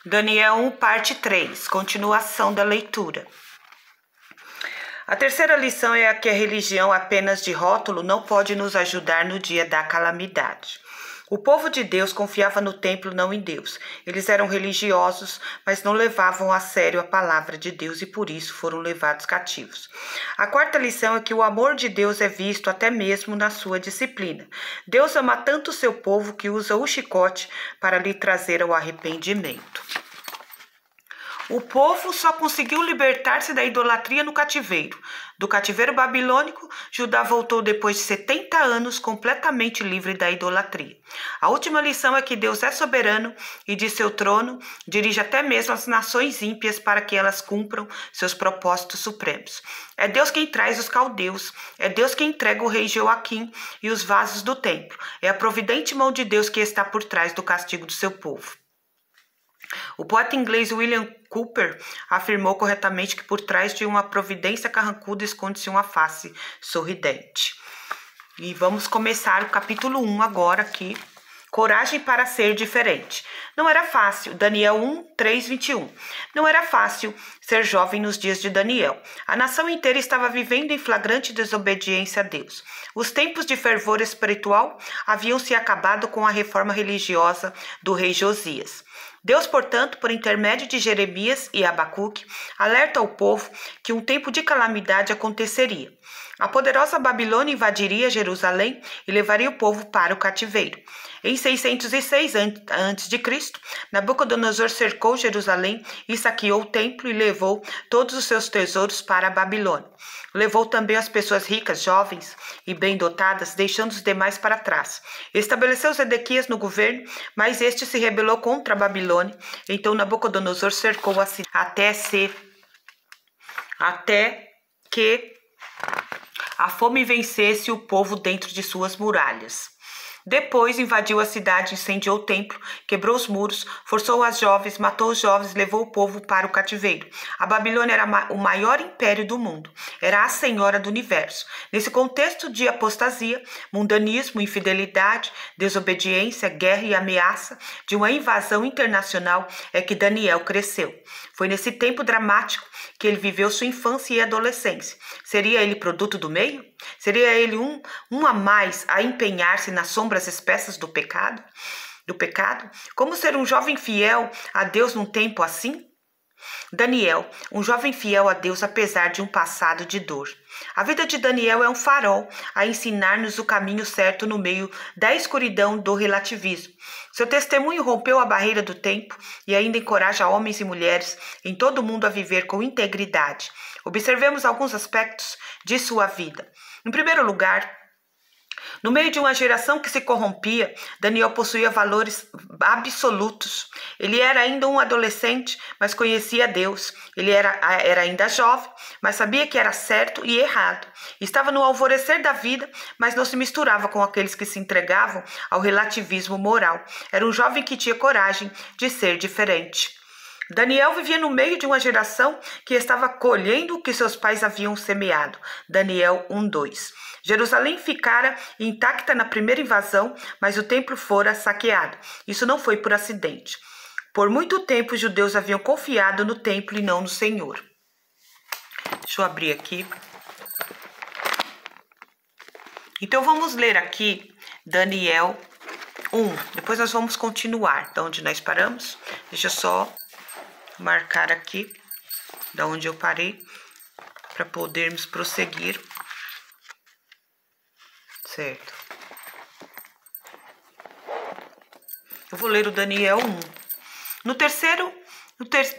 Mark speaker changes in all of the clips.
Speaker 1: Daniel 1, parte 3, continuação da leitura. A terceira lição é que a religião apenas de rótulo não pode nos ajudar no dia da calamidade. O povo de Deus confiava no templo, não em Deus. Eles eram religiosos, mas não levavam a sério a palavra de Deus e por isso foram levados cativos. A quarta lição é que o amor de Deus é visto até mesmo na sua disciplina. Deus ama tanto o seu povo que usa o chicote para lhe trazer ao arrependimento. O povo só conseguiu libertar-se da idolatria no cativeiro. Do cativeiro babilônico, Judá voltou depois de 70 anos completamente livre da idolatria. A última lição é que Deus é soberano e de seu trono dirige até mesmo as nações ímpias para que elas cumpram seus propósitos supremos. É Deus quem traz os caldeus, é Deus quem entrega o rei Joaquim e os vasos do templo. É a providente mão de Deus que está por trás do castigo do seu povo. O poeta inglês William Cowper afirmou corretamente que por trás de uma providência carrancuda esconde-se uma face sorridente. E vamos começar o capítulo 1 agora aqui. Coragem para ser diferente. Não era fácil. Daniel 1, 3, 21. Não era fácil ser jovem nos dias de Daniel. A nação inteira estava vivendo em flagrante desobediência a Deus. Os tempos de fervor espiritual haviam se acabado com a reforma religiosa do rei Josias. Deus, portanto, por intermédio de Jeremias e Abacuque, alerta ao povo que um tempo de calamidade aconteceria. A poderosa Babilônia invadiria Jerusalém e levaria o povo para o cativeiro. Em 606 a.C., Nabucodonosor cercou Jerusalém e saqueou o templo e levou todos os seus tesouros para a Babilônia. Levou também as pessoas ricas, jovens e bem dotadas, deixando os demais para trás. Estabeleceu Zedequias no governo, mas este se rebelou contra a Babilônia. Então Nabucodonosor cercou a cidade até que a fome vencesse o povo dentro de suas muralhas. Depois invadiu a cidade, incendiou o templo, quebrou os muros, forçou as jovens, matou os jovens, levou o povo para o cativeiro. A Babilônia era o maior império do mundo, era a senhora do universo. Nesse contexto de apostasia, mundanismo, infidelidade, desobediência, guerra e ameaça de uma invasão internacional é que Daniel cresceu. Foi nesse tempo dramático que ele viveu sua infância e adolescência. Seria ele produto do meio? Seria ele um a mais a empenhar-se nas sombras espessas do pecado? Como ser um jovem fiel a Deus num tempo assim? Daniel, um jovem fiel a Deus apesar de um passado de dor. A vida de Daniel é um farol a ensinar-nos o caminho certo no meio da escuridão do relativismo. Seu testemunho rompeu a barreira do tempo e ainda encoraja homens e mulheres em todo o mundo a viver com integridade. Observemos alguns aspectos de sua vida. Em primeiro lugar, no meio de uma geração que se corrompia, Daniel possuía valores absolutos. Ele era ainda um adolescente, mas conhecia Deus. Ele era ainda jovem, mas sabia que era certo e errado. Estava no alvorecer da vida, mas não se misturava com aqueles que se entregavam ao relativismo moral. Era um jovem que tinha coragem de ser diferente. Daniel vivia no meio de uma geração que estava colhendo o que seus pais haviam semeado. Daniel 1:2. Jerusalém ficara intacta na primeira invasão, mas o templo fora saqueado. Isso não foi por acidente. Por muito tempo, os judeus haviam confiado no templo e não no Senhor. Deixa eu abrir aqui. Então, vamos ler aqui Daniel 1. Depois nós vamos continuar de onde nós paramos. Deixa eu só marcar aqui da onde eu parei para podermos prosseguir. Certo. Eu vou ler o Daniel 1.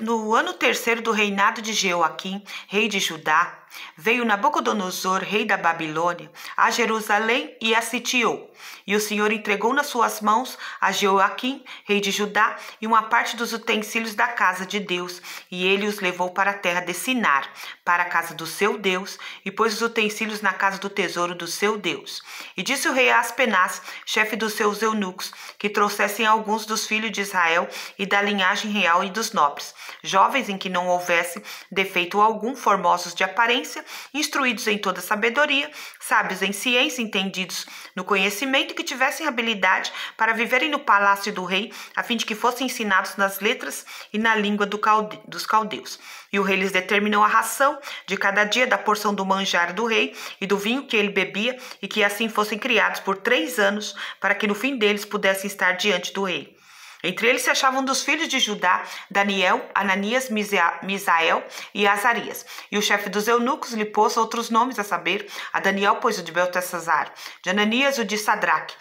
Speaker 1: No ano terceiro do reinado de Jeoaquim, rei de Judá, veio Nabucodonosor, rei da Babilônia, a Jerusalém e a sitiou. E o Senhor entregou nas suas mãos a Jeoaquim, rei de Judá, e uma parte dos utensílios da casa de Deus, e ele os levou para a terra de Sinar, para a casa do seu Deus, e pôs os utensílios na casa do tesouro do seu Deus. E disse o rei a Aspenaz, chefe dos seus eunucos, que trouxessem alguns dos filhos de Israel e da linhagem real e dos nobres, jovens em que não houvesse defeito algum, formosos de aparência transparência, instruídos em toda sabedoria, sábios em ciência, entendidos no conhecimento e que tivessem habilidade para viverem no palácio do rei, a fim de que fossem ensinados nas letras e na língua dos caldeus. E o rei lhes determinou a ração de cada dia da porção do manjar do rei e do vinho que ele bebia, e que assim fossem criados por 3 anos, para que no fim deles pudessem estar diante do rei. Entre eles se achavam dos filhos de Judá, Daniel, Ananias, Misael e Azarias. E o chefe dos eunucos lhe pôs outros nomes, a saber, a Daniel pôs o de Beltesazar, de Ananias o de Sadraque,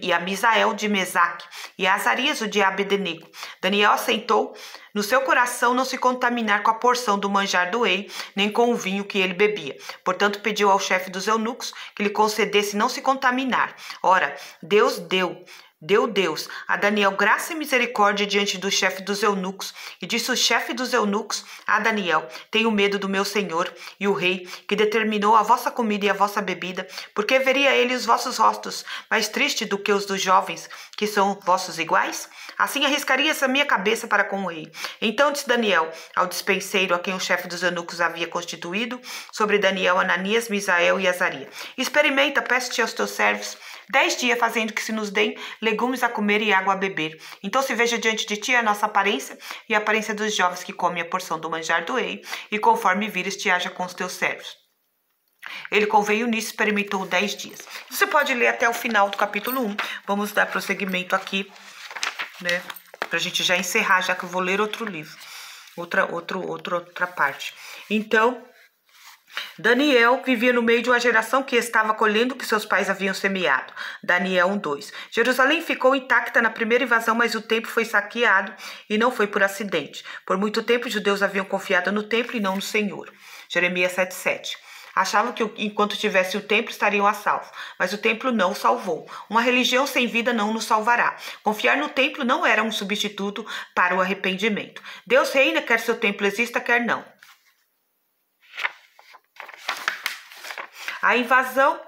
Speaker 1: e a Misael o de Mesaque, e a Azarias o de Abdenego. Daniel assentou no seu coração não se contaminar com a porção do manjar do rei, nem com o vinho que ele bebia. Portanto, pediu ao chefe dos eunucos que lhe concedesse não se contaminar. Ora, Deus deu a Daniel graça e misericórdia diante do chefe dos eunucos, e disse o chefe dos eunucos a Daniel: tenho medo do meu senhor e o rei, que determinou a vossa comida e a vossa bebida, porque veria ele os vossos rostos mais tristes do que os dos jovens, que são vossos iguais? Assim arriscaria a minha cabeça para com o rei. Então disse Daniel ao despenseiro, a quem o chefe dos eunucos havia constituído, sobre Daniel, Ananias, Misael e Azarias: experimenta, peço-te aos teus servos, 10 dias fazendo que se nos deem legumes a comer e água a beber. Então se veja diante de ti a nossa aparência e a aparência dos jovens que comem a porção do manjar do rei, e conforme vires te haja com os teus servos. Ele conveio nisso, experimentou 10 dias. Você pode ler até o final do capítulo 1. Vamos dar prosseguimento aqui, né? Pra gente já encerrar, já que eu vou ler outro livro. Outra parte. Então, Daniel vivia no meio de uma geração que estava colhendo o que seus pais haviam semeado. Daniel 1:2. Jerusalém ficou intacta na primeira invasão, mas o templo foi saqueado e não foi por acidente. Por muito tempo os judeus haviam confiado no templo e não no Senhor. Jeremias 7:7. Achavam que enquanto tivesse o templo estariam a salvo, mas o templo não o salvou. Uma religião sem vida não nos salvará. Confiar no templo não era um substituto para o arrependimento. Deus reina, quer seu templo exista, quer não. A invasão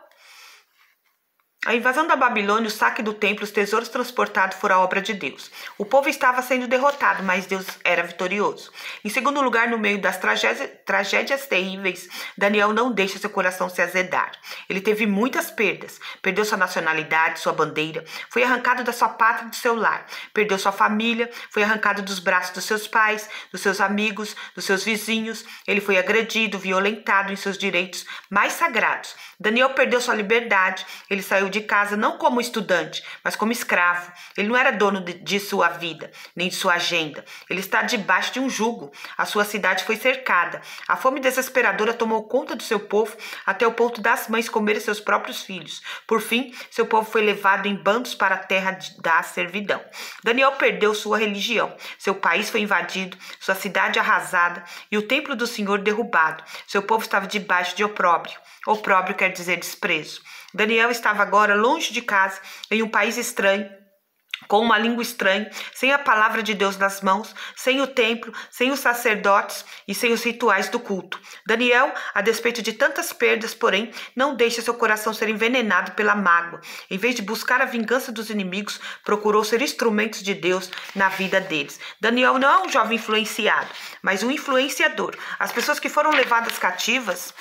Speaker 1: da Babilônia, o saque do templo, os tesouros transportados foram a obra de Deus. O povo estava sendo derrotado, mas Deus era vitorioso. Em segundo lugar, no meio das tragédias terríveis, Daniel não deixa seu coração se azedar. Ele teve muitas perdas. Perdeu sua nacionalidade, sua bandeira, foi arrancado da sua pátria e do seu lar. Perdeu sua família, foi arrancado dos braços dos seus pais, dos seus amigos, dos seus vizinhos. Ele foi agredido, violentado em seus direitos mais sagrados. Daniel perdeu sua liberdade. Ele saiu de casa não como estudante, mas como escravo. Ele não era dono de sua vida, nem de sua agenda. Ele está debaixo de um jugo. A sua cidade foi cercada. A fome desesperadora tomou conta do seu povo, até o ponto das mães comerem seus próprios filhos. Por fim, seu povo foi levado em bandos para a terra da servidão. Daniel perdeu sua religião. Seu país foi invadido, sua cidade arrasada e o templo do Senhor derrubado. Seu povo estava debaixo de opróbrio. Opróbrio quer dizer desprezo. Daniel estava agora longe de casa, em um país estranho, com uma língua estranha, sem a palavra de Deus nas mãos, sem o templo, sem os sacerdotes e sem os rituais do culto. Daniel, a despeito de tantas perdas, porém, não deixa seu coração ser envenenado pela mágoa. Em vez de buscar a vingança dos inimigos, procurou ser instrumentos de Deus na vida deles. Daniel não é um jovem influenciado, mas um influenciador. As pessoas que foram levadas cativas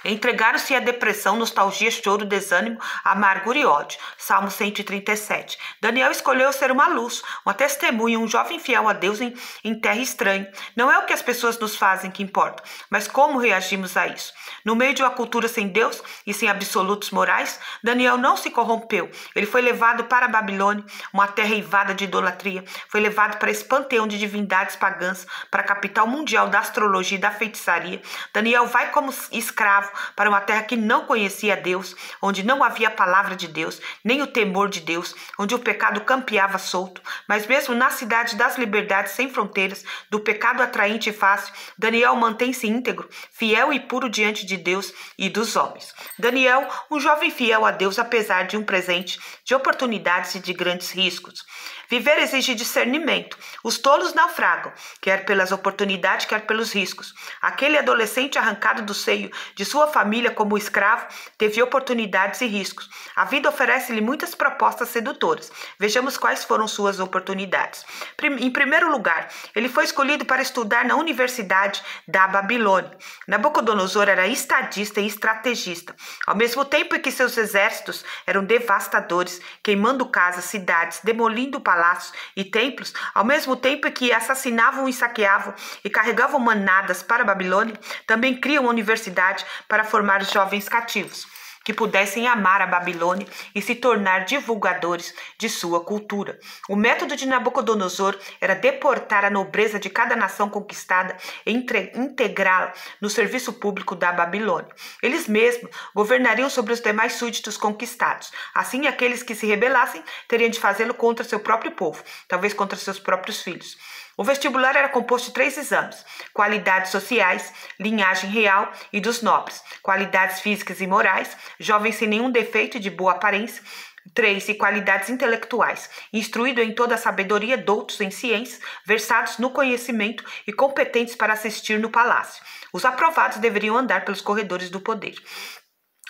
Speaker 1: entregaram-se à depressão, nostalgia, choro, desânimo, amargura e ódio. Salmo 137. Daniel escolheu ser uma luz, uma testemunha, um jovem fiel a Deus em terra estranha. Não é o que as pessoas nos fazem que importa, mas como reagimos a isso. No meio de uma cultura sem Deus e sem absolutos morais, Daniel não se corrompeu. Ele foi levado para a Babilônia, uma terra eivada de idolatria. Foi levado para esse panteão de divindades pagãs, para a capital mundial da astrologia e da feitiçaria. Daniel vai como escravo para uma terra que não conhecia Deus, onde não havia a palavra de Deus, nem o temor de Deus, onde o pecado campeava solto. Mas mesmo na cidade das liberdades sem fronteiras, do pecado atraente e fácil, Daniel mantém-se íntegro, fiel e puro diante de Deus e dos homens. Daniel, um jovem fiel a Deus, apesar de um presente de oportunidades e de grandes riscos. Viver exige discernimento. Os tolos naufragam, quer pelas oportunidades, quer pelos riscos. Aquele adolescente arrancado do seio de sua família como escravo teve oportunidades e riscos. A vida oferece-lhe muitas propostas sedutoras. Vejamos quais foram suas oportunidades. Em primeiro lugar, ele foi escolhido para estudar na Universidade da Babilônia. Nabucodonosor era estadista e estrategista. Ao mesmo tempo em que seus exércitos eram devastadores, queimando casas, cidades, demolindo palácios e templos, ao mesmo tempo em que assassinavam e saqueavam e carregavam manadas para a Babilônia, também criam uma universidade para formar jovens cativos que pudessem amar a Babilônia e se tornar divulgadores de sua cultura. O método de Nabucodonosor era deportar a nobreza de cada nação conquistada e integrá-la no serviço público da Babilônia. Eles mesmos governariam sobre os demais súditos conquistados. Assim, aqueles que se rebelassem teriam de fazê-lo contra seu próprio povo, talvez contra seus próprios filhos. O vestibular era composto de 3 exames: qualidades sociais, linhagem real e dos nobres, qualidades físicas e morais, jovens sem nenhum defeito e de boa aparência. 3. E qualidades intelectuais, instruído em toda a sabedoria, doutos em ciências, versados no conhecimento e competentes para assistir no palácio. Os aprovados deveriam andar pelos corredores do poder.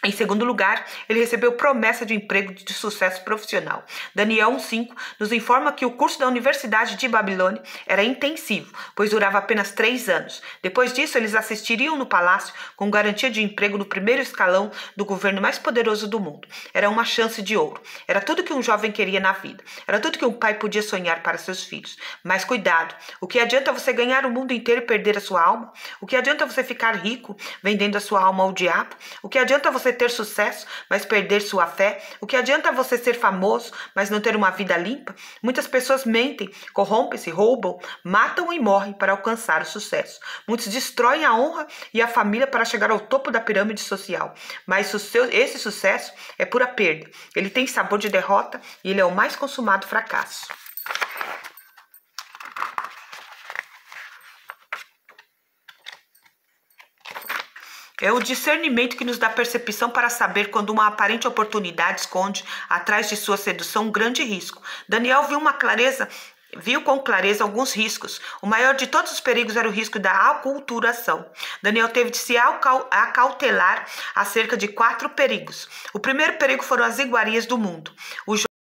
Speaker 1: Em segundo lugar, ele recebeu promessa de emprego de sucesso profissional. Daniel 1:5 nos informa que o curso da Universidade de Babilônia era intensivo, pois durava apenas 3 anos. Depois disso, eles assistiriam no palácio com garantia de emprego no primeiro escalão do governo mais poderoso do mundo. Era uma chance de ouro. Era tudo que um jovem queria na vida. Era tudo que um pai podia sonhar para seus filhos. Mas cuidado, o que adianta você ganhar o mundo inteiro e perder a sua alma? O que adianta você ficar rico vendendo a sua alma ao diabo? O que adianta você ter sucesso, mas perder sua fé? O que adianta você ser famoso, mas não ter uma vida limpa? Muitas pessoas mentem, corrompem-se, roubam, matam e morrem para alcançar o sucesso. Muitos destroem a honra e a família para chegar ao topo da pirâmide social. Mas esse sucesso é pura perda. Ele tem sabor de derrota e ele é o mais consumado fracasso. É o discernimento que nos dá percepção para saber quando uma aparente oportunidade esconde atrás de sua sedução um grande risco. Daniel viu com clareza alguns riscos. O maior de todos os perigos era o risco da aculturação. Daniel teve de se acautelar acerca de 4 perigos. O primeiro perigo foram as iguarias do mundo. Os